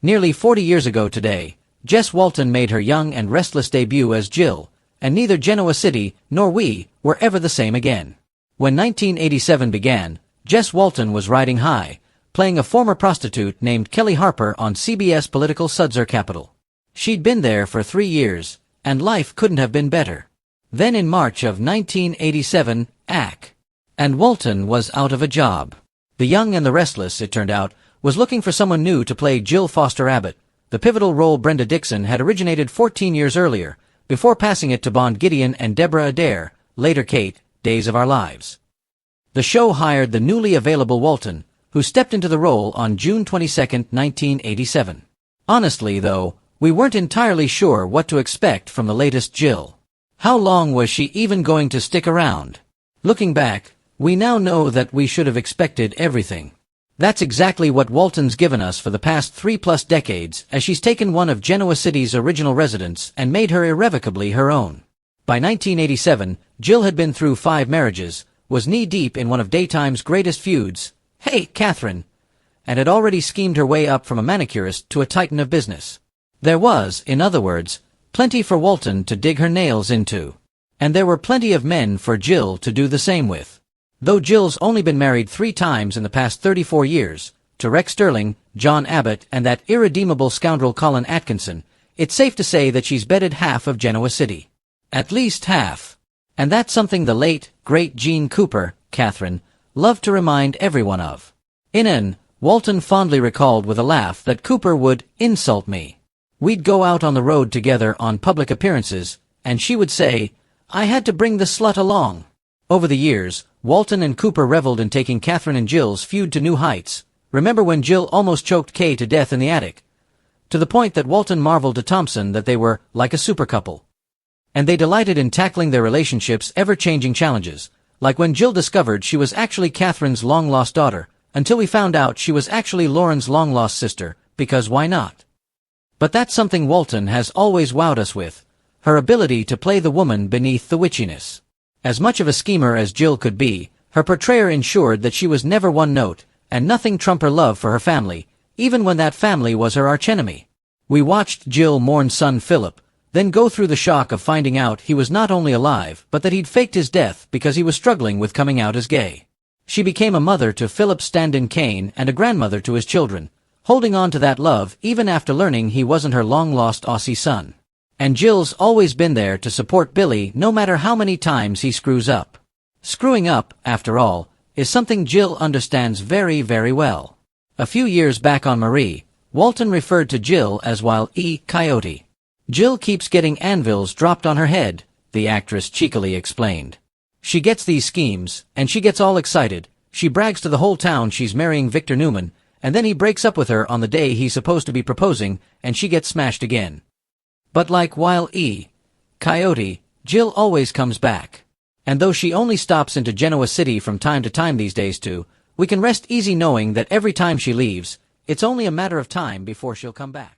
Nearly 40 years ago today, Jess Walton made her young and restless debut as Jill, and neither Genoa City nor we were ever the same again. When 1987 began, Jess Walton was riding high, playing a former prostitute named Kelly Harper on CBS political Sudzer Capital. She'd been there for 3 years, and life couldn't have been better. Then in March of 1987, and Walton was out of a job. The Young and the Restless, it turned out, was looking for someone new to play Jill Foster Abbott, the pivotal role Brenda Dixon had originated 14 years earlier, before passing it to Bond Gideon and Deborah Adair, later Kate, Days of Our Lives. The show hired the newly available Walton, who stepped into the role on June 22, 1987. Honestly, though, we weren't entirely sure what to expect from the latest Jill. How long was she even going to stick around? Looking back, we now know that we should have expected everything. That's exactly what Walton's given us for the past 3+ decades, as she's taken one of Genoa City's original residents and made her irrevocably her own. By 1987, Jill had been through 5 marriages, was knee-deep in one of daytime's greatest feuds, Hey, Catherine, and had already schemed her way up from a manicurist to a titan of business. There was, in other words, plenty for Walton to dig her nails into. And there were plenty of men for Jill to do the same with. Though Jill's only been married 3 times in the past 34 years, to Rex Sterling, John Abbott, and that irredeemable scoundrel Colin Atkinson, it's safe to say that she's bedded half of Genoa City. At least half. And that's something the late, great Gene Cooper, Catherine, loved to remind everyone of. Walton fondly recalled with a laugh that Cooper would insult me. We'd go out on the road together on public appearances, and she would say, I had to bring the slut along. Over the years, Walton and Cooper reveled in taking Catherine and Jill's feud to new heights. Remember when Jill almost choked Kay to death in the attic? To the point that Walton marveled to Thompson that they were like a super couple. And they delighted in tackling their relationship's ever-changing challenges, like when Jill discovered she was actually Catherine's long-lost daughter, until we found out she was actually Lauren's long-lost sister, because why not? But that's something Walton has always wowed us with, her ability to play the woman beneath the witchiness. As much of a schemer as Jill could be, her portrayer ensured that she was never one note, and nothing trumped her love for her family, even when that family was her archenemy. We watched Jill mourn son Philip, then go through the shock of finding out he was not only alive but that he'd faked his death because he was struggling with coming out as gay. She became a mother to Philip's stand-in Kane and a grandmother to his children, holding on to that love even after learning he wasn't her long-lost Aussie son. And Jill's always been there to support Billy no matter how many times he screws up. Screwing up, after all, is something Jill understands very, very well. A few years back on Marie, Walton referred to Jill as Wile E. Coyote. Jill keeps getting anvils dropped on her head, the actress cheekily explained. She gets these schemes, and she gets all excited. She brags to the whole town she's marrying Victor Newman, and then he breaks up with her on the day he's supposed to be proposing, and she gets smashed again. But like Wile E. Coyote, Jill always comes back. And though she only stops into Genoa City from time to time these days too, we can rest easy knowing that every time she leaves, it's only a matter of time before she'll come back.